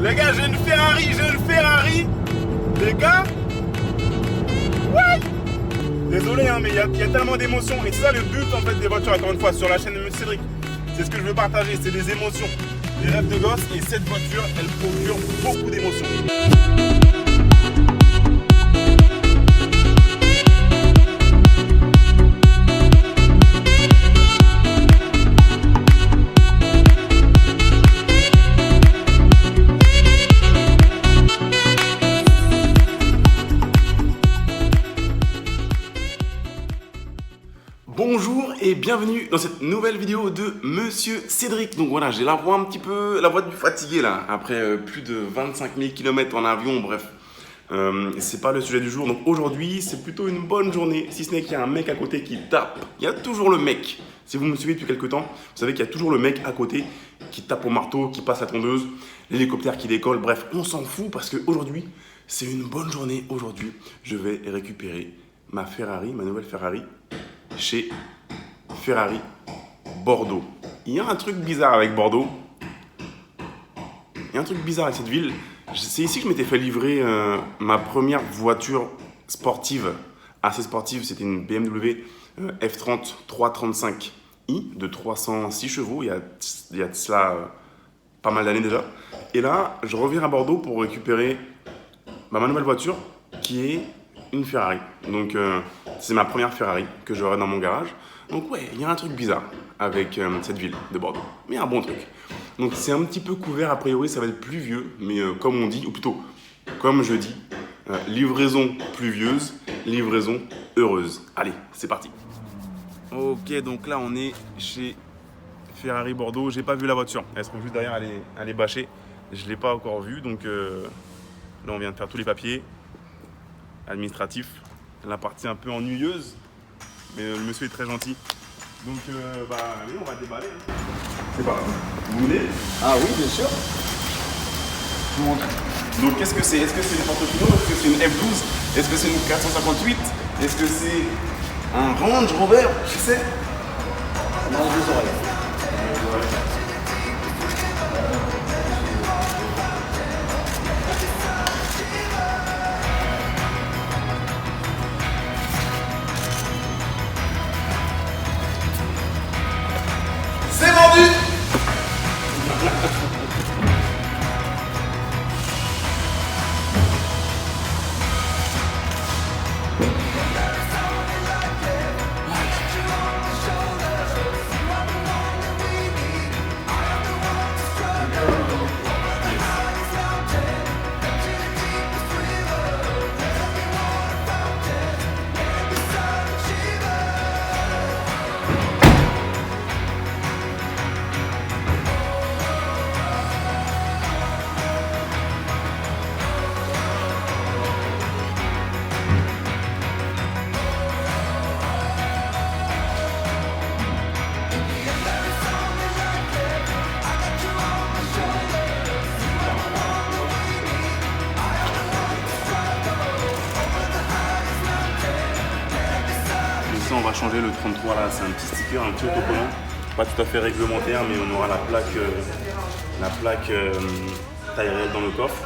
Les gars, j'ai une Ferrari. Les gars, what? Désolé, hein, mais il y a tellement d'émotions. Et c'est ça le but en fait des voitures, encore une fois, sur la chaîne de Monsieur Cédric. C'est ce que je veux partager, c'est des émotions, des rêves de gosse. Et cette voiture, elle procure beaucoup d'émotions. Bonjour et bienvenue dans cette nouvelle vidéo de Monsieur Cédric. Donc voilà, j'ai la voix un petit peu, la voix du fatigué là, après plus de 25 000 km en avion, bref. C'est pas le sujet du jour, donc aujourd'hui c'est plutôt une bonne journée, si ce n'est qu'il y a un mec à côté qui tape. Il y a toujours le mec, si vous me suivez depuis quelques temps, vous savez qu'il y a toujours le mec à côté qui tape au marteau, qui passe la tondeuse, l'hélicoptère qui décolle, bref, on s'en fout parce qu'aujourd'hui c'est une bonne journée. Aujourd'hui, je vais récupérer ma Ferrari, ma nouvelle Ferrari, chez Ferrari Bordeaux. Il y a un truc bizarre avec Bordeaux. Il y a un truc bizarre avec cette ville. C'est ici que je m'étais fait livrer ma première voiture sportive, assez sportive. C'était une BMW F30 335i de 306 chevaux. Il y a de cela pas mal d'années déjà. Et là, je reviens à Bordeaux pour récupérer ma nouvelle voiture qui est une Ferrari. Donc c'est ma première Ferrari que j'aurai dans mon garage. Donc ouais, il y a un truc bizarre avec cette ville de Bordeaux. Mais un bon truc. Donc c'est un petit peu couvert, a priori ça va être pluvieux. Mais comme on dit, ou plutôt comme je dis, livraison pluvieuse, livraison heureuse. Allez, c'est parti. Ok, donc là on est chez Ferrari Bordeaux. J'ai pas vu la voiture. Elle se trouve juste derrière, elle est bâchée. Je l'ai pas encore vue. Donc là on vient de faire tous les papiers administratif, la partie un peu ennuyeuse, mais le monsieur est très gentil. Donc allez, on va déballer. Hein. C'est pas grave. Vous voulez? Ah oui, bien sûr. Je vous montre. Donc qu'est-ce que c'est? Est-ce que c'est une Portofino? Est-ce que c'est une F12? Est-ce que c'est une 458? Est-ce que c'est un Range Rover? Je sais. Dans les deux oreilles. C'est vendu! On va changer le 33 là, c'est un petit sticker, un petit autocollant, pas tout à fait réglementaire, mais on aura la plaque taille réelle dans le coffre.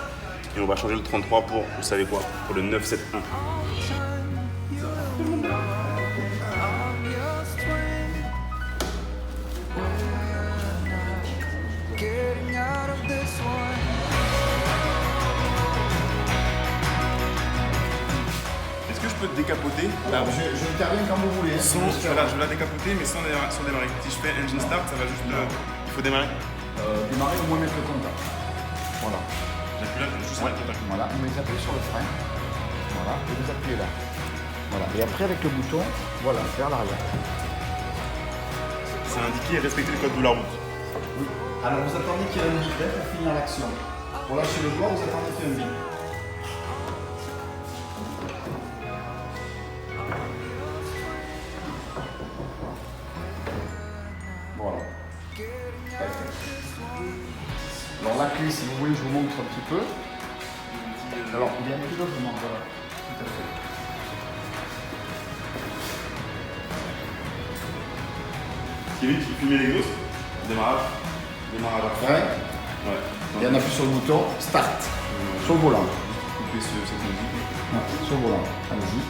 Et on va changer le 33 pour, vous savez quoi, pour le 971. Est-ce que je peux te décapoter là? Je interviens quand vous voulez. Je vais la décapoter, mais sans démarrer. Si je fais engine start, ça va juste. Il faut démarrer. Démarrer au moins mettre le contact. Voilà. J'appuie là, juste sur le contact. Voilà, vous appuyez sur le frein. Voilà, et vous appuyez là. Voilà. Et après avec le bouton, voilà, vers l'arrière. C'est indiqué respecter le code de la route. Oui. Alors vous attendez qu'il y ait un bip pour finir l'action. Pour lâcher le doigt, vous attendez qu'il y ait un bip. Voilà. Alors la clé, si vous voulez, je vous montre un petit peu. Alors, il y a un pilote de manche, voilà. Tout à fait. Qui filmait les gosses. Démarrage. Démarrage à fond. Ouais. Et on appuie sur le bouton Start. Sur le volant. Couper cette musique. Ouais, sur le volant. Allez-y.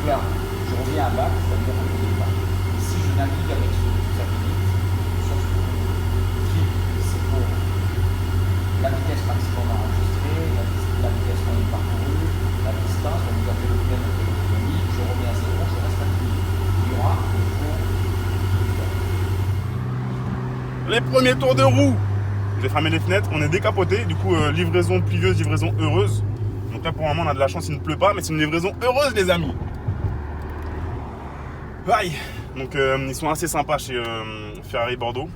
Là, je reviens à bas, c'est-à-dire à mon départ. Et si je navigue avec ce satellite, sur ce clip, c'est pour la vitesse maximum enregistrée, la vitesse moyenne parcourue, la distance, on vous a fait le plein de l'autonomie, je reviens à zéro, je reste actif. Il y aura les premiers tours de roue. Je vais fermer les fenêtres, on est décapoté, du coup livraison pluvieuse, livraison heureuse. Donc là pour le moment on a de la chance, il ne pleut pas, mais c'est une livraison heureuse les amis. Aïe. Donc ils sont assez sympas chez Ferrari Bordeaux.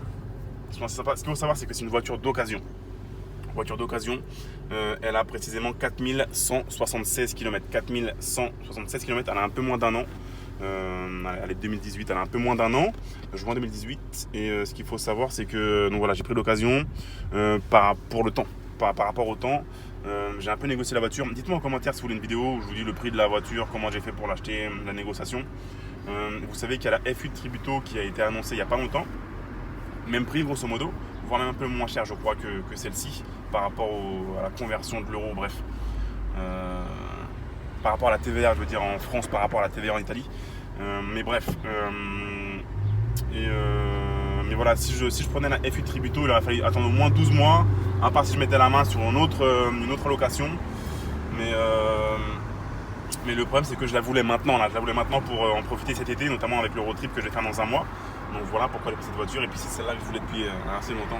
Ils sont assez sympas. Ce qu'il faut savoir, c'est que c'est une voiture d'occasion. Voiture d'occasion, elle a précisément 4176 km. 4176 km, elle a un peu moins d'un an. Elle est de 2018, elle a un peu moins d'un an. Juin 2018. Et ce qu'il faut savoir, c'est que donc voilà, j'ai pris l'occasion pour le temps. Par rapport au temps, j'ai un peu négocié la voiture. Dites-moi en commentaire si vous voulez une vidéo où je vous dis le prix de la voiture, comment j'ai fait pour l'acheter, la négociation. Vous savez qu'il y a la F8 Tributo qui a été annoncée il n'y a pas longtemps. Même prix grosso modo, voire même un peu moins cher je crois que celle-ci par rapport à la conversion de l'euro, bref. Par rapport à la TVA, je veux dire en France par rapport à la TVA en Italie. Mais bref. Mais voilà, si je prenais la F8 Tributo, il aurait fallu attendre au moins 12 mois, à part si je mettais la main sur une autre location. Mais le problème c'est que je la voulais maintenant, là. Je la voulais maintenant pour en profiter cet été, notamment avec le road trip que je vais faire dans un mois. Donc voilà pourquoi j'ai pris cette voiture. Et puis c'est celle-là que je voulais depuis assez longtemps.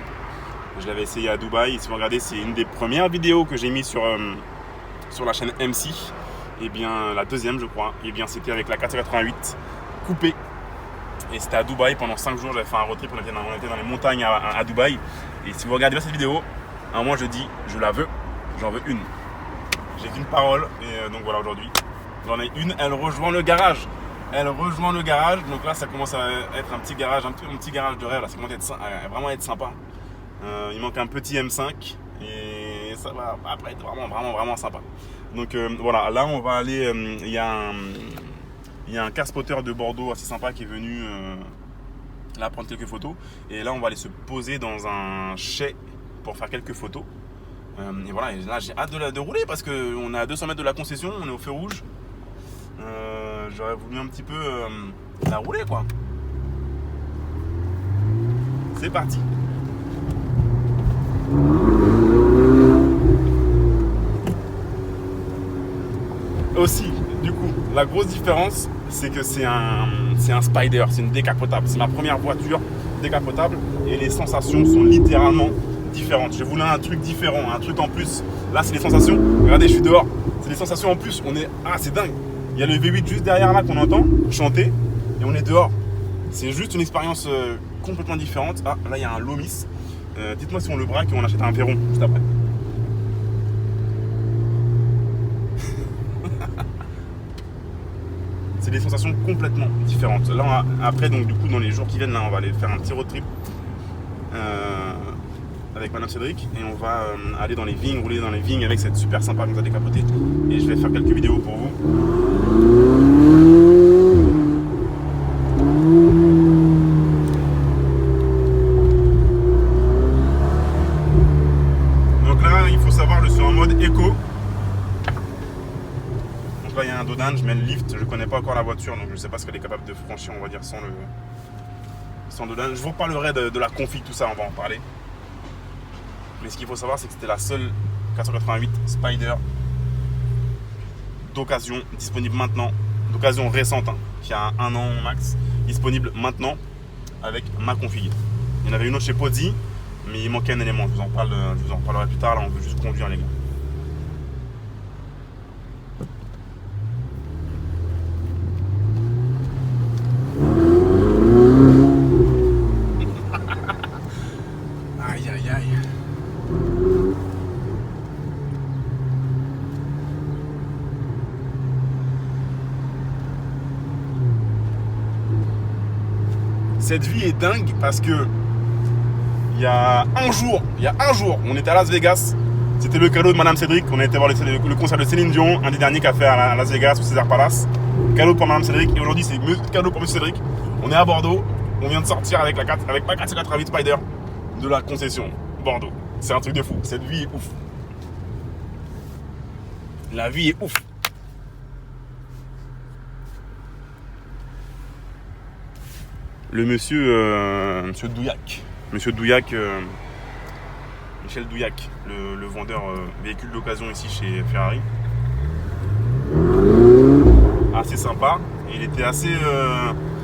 Je l'avais essayé à Dubaï. Si vous regardez, c'est une des premières vidéos que j'ai mis sur la chaîne MC. Et bien la deuxième je crois. Et bien c'était avec la 488 coupée. Et c'était à Dubaï pendant 5 jours. J'avais fait un road trip, on était dans les montagnes à Dubaï. Et si vous regardez bien cette vidéo, à un moment je dis je la veux, j'en veux une. J'ai qu'une parole et donc voilà aujourd'hui. J'en ai une, elle rejoint le garage. Donc là ça commence à être un petit garage de rêve. Là, ça commence à vraiment être sympa. Il manque un petit M5 et ça va après être vraiment sympa. Donc voilà, là on va aller. Il y a un car spotter de Bordeaux assez sympa qui est venu là prendre quelques photos. Et là on va aller se poser dans un chai pour faire quelques photos. Et voilà, et là j'ai hâte de rouler parce qu'on est à 200 mètres de la concession, on est au feu rouge. J'aurais voulu un petit peu la rouler quoi. C'est parti. Aussi, du coup, la grosse différence, c'est que c'est un Spider, c'est une décapotable. C'est ma première voiture décapotable et les sensations sont littéralement différentes. Je voulais un truc différent, un truc en plus. Là, c'est les sensations. Regardez, je suis dehors. C'est les sensations en plus. C'est dingue. Il y a le V8 juste derrière là qu'on entend chanter et on est dehors. C'est juste une expérience complètement différente. Ah, là, il y a un Lomis. Dites-moi si on le braque et on achète un Véron juste après. C'est des sensations complètement différentes. Là, après, donc du coup, dans les jours qui viennent, là, on va aller faire un petit road trip avec Madame Cédric et on va aller dans les vignes, rouler dans les vignes avec cette super sympa comme ça décapotée. Et je vais faire quelques vidéos pour vous. Donc là, il faut savoir, je suis en mode éco. Donc là, il y a un Dodan, je mets le lift. Je connais pas encore la voiture, donc je sais pas ce qu'elle est capable de franchir, on va dire, sans Dodan. Je vous reparlerai de la config, tout ça, on va en parler. Mais ce qu'il faut savoir, c'est que c'était la seule 488 Spider d'occasion disponible maintenant, d'occasion récente. Hein. qui a 1 an max, disponible maintenant avec ma config. Il y en avait une autre chez Podzi, mais il manquait un élément. Je vous en parlerai plus tard. Là, on veut juste conduire les gars. Aïe aïe aïe. Cette vie est dingue parce que il y a un jour, on était à Las Vegas. C'était le cadeau de Madame Cédric. On a été voir le concert de Céline Dion, un des derniers qu'a fait à Las Vegas au César Palace. Cadeau pour Madame Cédric. Et aujourd'hui, c'est cadeau pour Monsieur Cédric. On est à Bordeaux. On vient de sortir avec ma 488 Spider de la concession Bordeaux. C'est un truc de fou. Cette vie est ouf. La vie est ouf. Le monsieur Douillac. Monsieur Douillac, Michel Douillac, le vendeur véhicule d'occasion ici chez Ferrari. Assez sympa. Et il était assez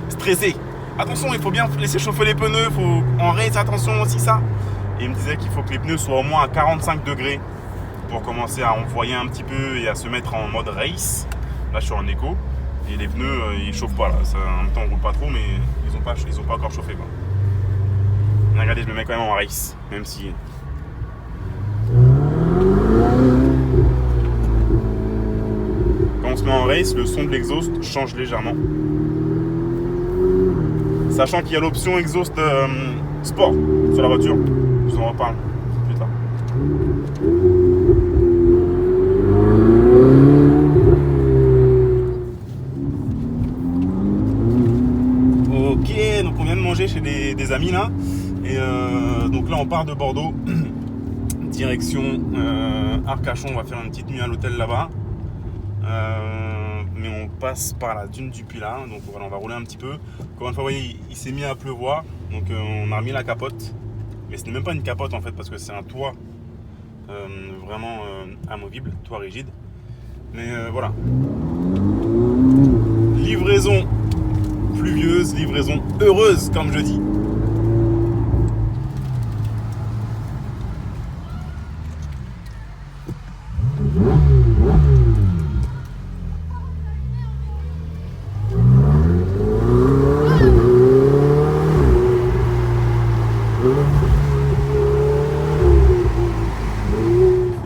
stressé. Attention, il faut bien laisser chauffer les pneus. Faut en race, attention aussi ça. Et il me disait qu'il faut que les pneus soient au moins à 45 degrés pour commencer à envoyer un petit peu et à se mettre en mode race. Là, je suis en éco. Et les pneus, ils chauffent pas là. Ça, en même temps, on roule pas trop, mais ils ont pas encore chauffé quoi. Regardez, je me mets quand même en race, même si. Quand on se met en race, le son de l'exhaust change légèrement. Sachant qu'il y a l'option exhaust sport sur la voiture. Je vous en reparle plus tard. Ok, donc on vient de manger chez des amis là. Et donc là on part de Bordeaux, direction Arcachon. On va faire une petite nuit à l'hôtel là-bas. Mais on passe par la dune du Pilat, donc voilà, on va rouler un petit peu. Encore une fois, vous voyez, il s'est mis à pleuvoir, donc on a remis la capote. Mais ce n'est même pas une capote en fait, parce que c'est un toit vraiment amovible, toit rigide. Mais voilà. Livraison pluvieuse, livraison heureuse, comme je dis.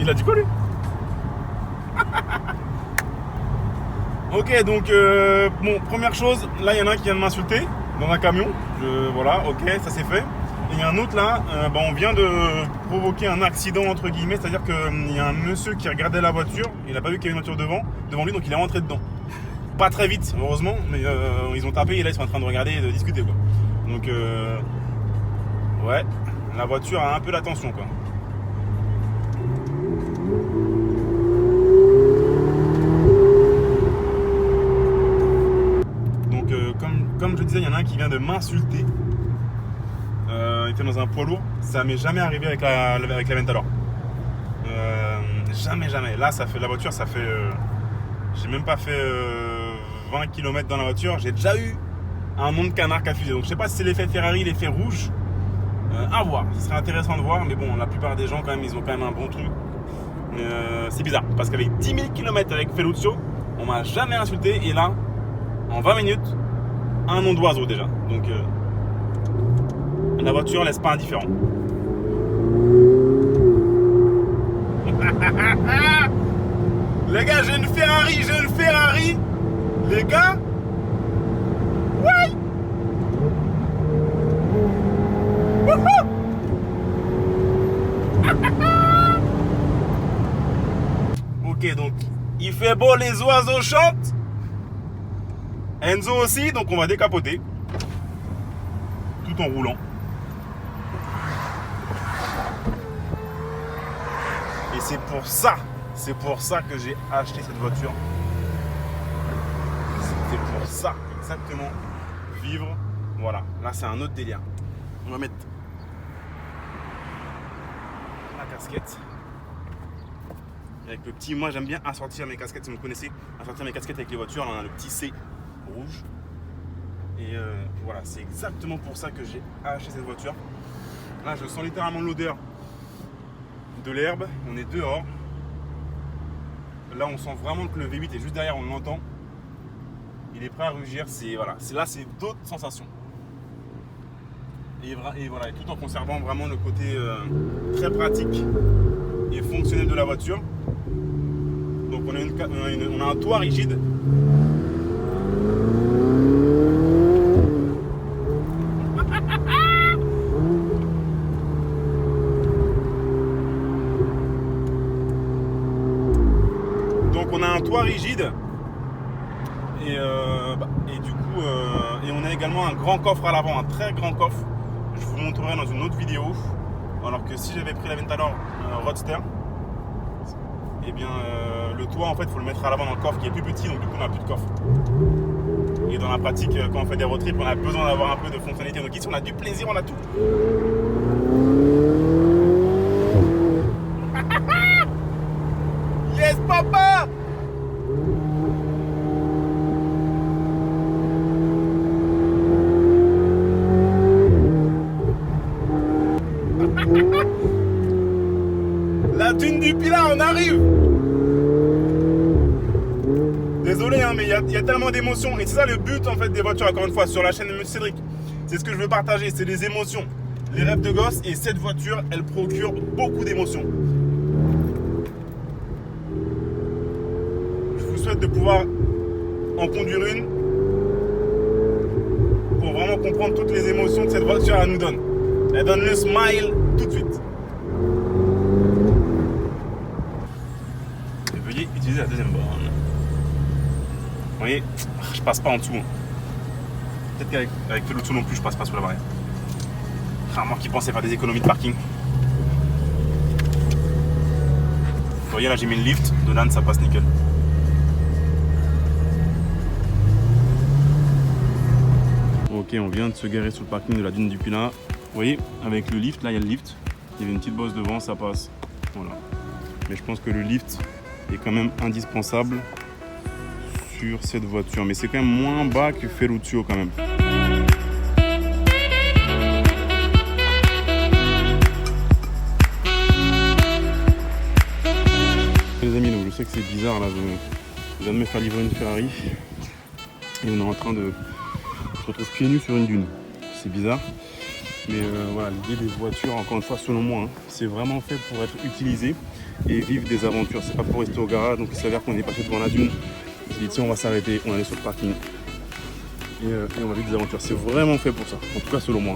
Il a dit quoi lui? Ok, donc bon, première chose, là il y en a un qui vient de m'insulter dans un camion. Voilà, ok, ça c'est fait. Et il y a un autre là, on vient de provoquer un accident entre guillemets, c'est-à-dire qu'il y a un monsieur qui regardait la voiture, il n'a pas vu qu'il y avait une voiture devant lui, donc il est rentré dedans. Pas très vite, heureusement, mais ils ont tapé et là ils sont en train de regarder et de discuter quoi. Donc ouais, la voiture a un peu l'attention quoi. Donc comme je disais, il y en a un qui vient de m'insulter. Il était dans un poids lourd, ça m'est jamais arrivé avec la Ventalor. Jamais. Là, la voiture, ça fait. J'ai même pas fait 20 km dans la voiture. J'ai déjà eu un nom de canard qui a fusé. Donc, je sais pas si c'est l'effet Ferrari, l'effet rouge. À voir. Ce serait intéressant de voir. Mais bon, la plupart des gens, quand même, ils ont quand même un bon truc. C'est bizarre. Parce qu'avec 10 000 km avec Feluzio, on m'a jamais insulté. Et là, en 20 minutes, un nom d'oiseau déjà. Donc. La voiture laisse pas indifférent. Les gars, j'ai une Ferrari. Les gars. Ouais. Ok, donc il fait beau, les oiseaux chantent. Enzo aussi, donc on va décapoter. Tout en roulant. Et c'est pour ça que j'ai acheté cette voiture. C'était pour ça, exactement. Vivre, voilà. Là, c'est un autre délire. On va mettre la casquette. Moi, j'aime bien assortir mes casquettes, si vous me connaissez. Assortir mes casquettes avec les voitures. Là, on a le petit C rouge. Et voilà, c'est exactement pour ça que j'ai acheté cette voiture. Là, je sens littéralement l'odeur de l'herbe. On est dehors. Là, on sent vraiment que le V8 est juste derrière, on l'entend. Il est prêt à rugir. Voilà, là, c'est d'autres sensations. Et voilà, tout en conservant vraiment le côté très pratique et fonctionnel de la voiture. Donc, on a un toit rigide. On a un toit rigide et du coup et on a également un grand coffre à l'avant, un très grand coffre. Je vous montrerai dans une autre vidéo. Alors que si j'avais pris l'Aventador Roadster, et bien le toit en fait il faut le mettre à l'avant dans le coffre qui est plus petit, donc du coup on n'a plus de coffre. Et dans la pratique quand on fait des road trips on a besoin d'avoir un peu de fonctionnalité. Donc ici on a du plaisir, on a tout. Yes papa! La dune du Pilat, on arrive! Désolé, hein, mais il y a tellement d'émotions. Et c'est ça le but en fait des voitures, encore une fois, sur la chaîne de M. Cédric. C'est ce que je veux partager, c'est les émotions. Les rêves de gosse, et cette voiture, elle procure beaucoup d'émotions. Je vous souhaite de pouvoir en conduire une pour vraiment comprendre toutes les émotions que cette voiture elle nous donne. Elle donne le smile tout de suite. Et veuillez utiliser la deuxième borne. Vous voyez, je passe pas en dessous. Peut-être qu'avec tout le dessous non plus, je passe pas sous la barrière. Enfin, moi qui pensais faire des économies de parking. Vous voyez, là j'ai mis le lift. Dedans, ça passe nickel. Ok, on vient de se garer sur le parking de la dune du Pilat. Vous voyez, avec le lift, là il y a le lift. Il y avait une petite bosse devant, ça passe. Voilà. Mais je pense que le lift est quand même indispensable sur cette voiture. Mais c'est quand même moins bas que Ferruccio quand même. Les amis, donc je sais que c'est bizarre là, je viens de me faire livrer une Ferrari. Et on est en train de se retrouver pieds nus sur une dune. C'est bizarre. Mais voilà, l'idée des voitures, encore une fois, selon moi, hein, c'est vraiment fait pour être utilisé et vivre des aventures. C'est pas pour rester au garage. Donc il s'avère qu'on est passé devant la dune. On s'est dit tiens, on va s'arrêter, on va aller sur le parking et on va vivre des aventures. C'est vraiment fait pour ça, en tout cas selon moi.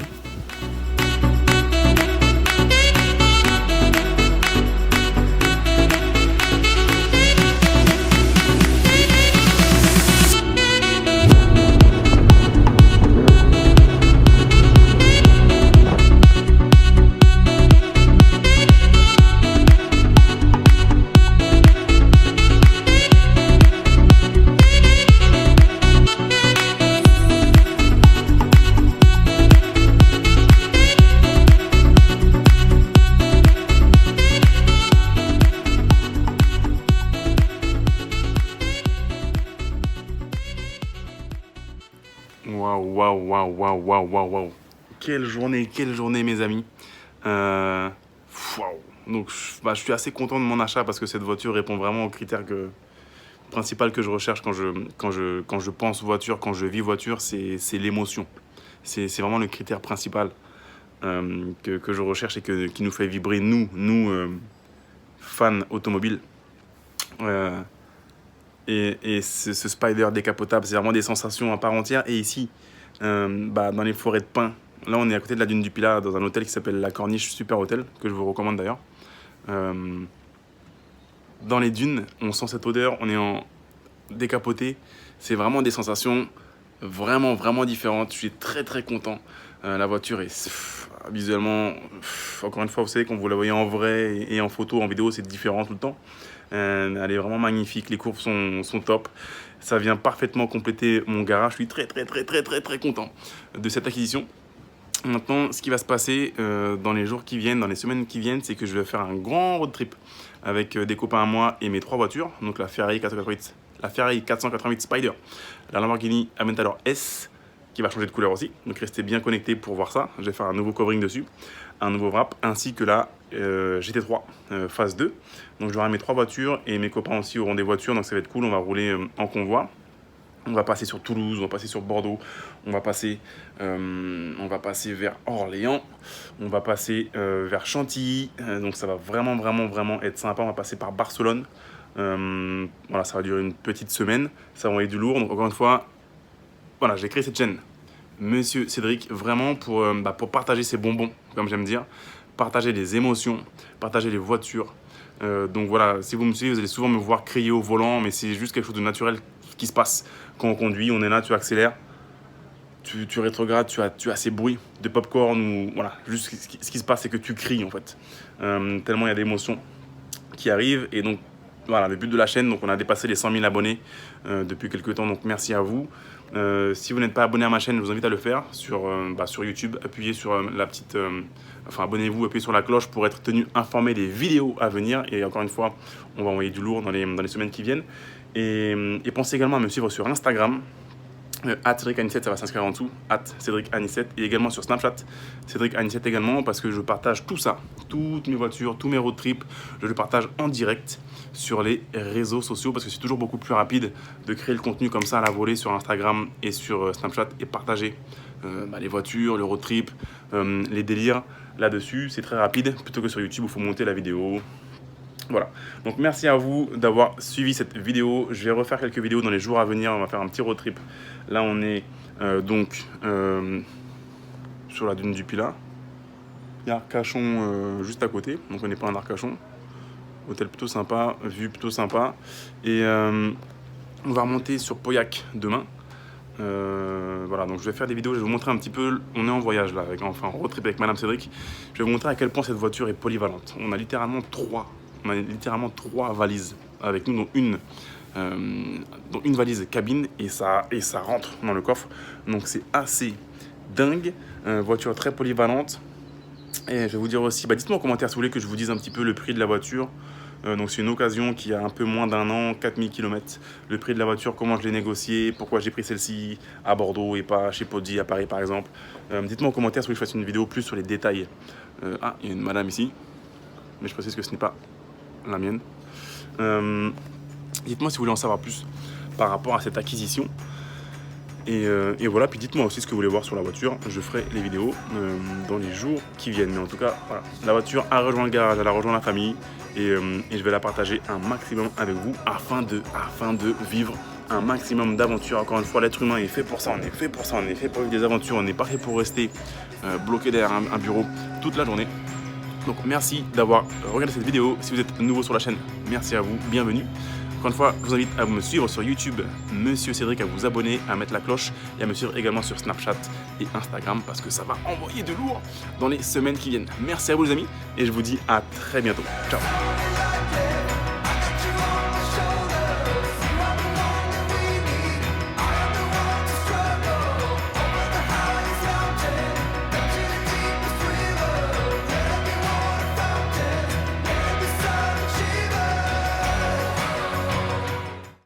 Waouh. Quelle journée mes amis. Donc je suis assez content de mon achat parce que cette voiture répond vraiment aux critères principaux que je recherche quand je pense voiture, quand je vis voiture, c'est l'émotion. C'est vraiment le critère principal que je recherche et qui nous fait vibrer nous fans automobiles. Et ce Spider décapotable, c'est vraiment des sensations à part entière. Et ici, dans les forêts de pins, là on est à côté de la dune du Pilat, dans un hôtel qui s'appelle La Corniche Super Hôtel, que je vous recommande d'ailleurs. Dans les dunes, on sent cette odeur, on est en décapoté. C'est vraiment des sensations vraiment différentes. Je suis très content. La voiture est visuellement, encore une fois, vous savez, quand vous la voyez en vrai et en photo, en vidéo, c'est différent tout le temps. Elle est vraiment magnifique, les courbes sont top. Ça vient parfaitement compléter mon garage. Je suis très content de cette acquisition. Maintenant, ce qui va se passer dans les jours qui viennent, dans les semaines qui viennent, c'est que je vais faire un grand road trip avec des copains à moi et mes 3 voitures. Donc la Ferrari 488 Spider, la Lamborghini Aventador S qui va changer de couleur aussi. Donc restez bien connectés pour voir ça. Je vais faire un nouveau covering dessus, un nouveau wrap, ainsi que la GT3 phase 2. Donc j'aurai mes 3 voitures et mes copains aussi auront des voitures, donc ça va être cool. On va rouler en convoi. On va passer sur Toulouse, on va passer sur Bordeaux, on va passer vers Orléans, on va passer vers Chantilly. Donc ça va vraiment être sympa. On va passer par Barcelone. Voilà, ça va durer une petite semaine. Ça va envoyer du lourd. Donc encore une fois, voilà, j'ai créé cette chaîne, Monsieur Cédric, vraiment pour partager ces bonbons, comme j'aime dire, partager les émotions, partager les voitures. Donc voilà, si vous me suivez, vous allez souvent me voir crier au volant, mais c'est juste quelque chose de naturel qui se passe quand on conduit. On est là, tu accélères, tu rétrogrades, tu as ces bruits de popcorn ou voilà, juste ce qui se passe, c'est que tu cries en fait. Tellement il y a d'émotions qui arrivent. Et donc voilà, le but de la chaîne, donc on a dépassé les 100 000 abonnés depuis quelques temps, donc merci à vous. Si vous n'êtes pas abonné à ma chaîne, je vous invite à le faire sur YouTube. Appuyez sur la petite... abonnez-vous, appuyez sur la cloche pour être tenu informé des vidéos à venir. Et encore une fois, on va envoyer du lourd dans les semaines qui viennent. Et pensez également à me suivre sur Instagram. @CédricAnisette, ça va s'inscrire en dessous, @CédricAnisette, et également sur Snapchat, CédricAnisette également, parce que je partage tout ça, toutes mes voitures, tous mes road trips, je le partage en direct sur les réseaux sociaux, parce que c'est toujours beaucoup plus rapide de créer le contenu comme ça à la volée sur Instagram et sur Snapchat et partager les voitures, le road trip, les délires là-dessus, c'est très rapide, plutôt que sur YouTube où il faut monter la vidéo. Voilà, donc merci à vous d'avoir suivi cette vidéo. Je vais refaire quelques vidéos dans les jours à venir. On va faire un petit road trip. Là, on est sur la dune du Pilat. Il y a Arcachon juste à côté, donc on n'est pas en Arcachon. Hôtel plutôt sympa, vue plutôt sympa. Et on va remonter sur Pauillac demain. Voilà, donc je vais faire des vidéos, je vais vous montrer un petit peu. On est en voyage là, en road trip avec Madame Cédric. Je vais vous montrer à quel point cette voiture est polyvalente. On a littéralement trois valises avec nous, dont une valise cabine, et ça rentre dans le coffre. Donc c'est assez dingue. Voiture très polyvalente. Et je vais vous dire aussi, dites-moi en commentaire si vous voulez que je vous dise un petit peu le prix de la voiture. Donc c'est une occasion qui a un peu moins d'1 an, 4000 km. Le prix de la voiture, comment je l'ai négocié, pourquoi j'ai pris celle-ci à Bordeaux et pas chez Poggi à Paris par exemple. Dites-moi en commentaire si vous voulez que je fasse une vidéo plus sur les détails. Il y a une madame ici, mais je précise que ce n'est pas la mienne. Dites-moi si vous voulez en savoir plus par rapport à cette acquisition. Et voilà, puis dites-moi aussi ce que vous voulez voir sur la voiture. Je ferai les vidéos dans les jours qui viennent. Mais en tout cas, voilà, la voiture a rejoint le garage, elle a rejoint la famille. Et je vais la partager un maximum avec vous afin de vivre un maximum d'aventures. Encore une fois, l'être humain est fait pour ça, on est fait pour vivre des aventures, on n'est pas fait pour rester bloqué derrière un bureau toute la journée. Donc merci d'avoir regardé cette vidéo. Si vous êtes nouveau sur la chaîne, merci à vous, bienvenue. Encore une fois, je vous invite à me suivre sur YouTube, Monsieur Cédric, à vous abonner, à mettre la cloche et à me suivre également sur Snapchat et Instagram parce que ça va envoyer de lourd dans les semaines qui viennent. Merci à vous les amis et je vous dis à très bientôt. Ciao.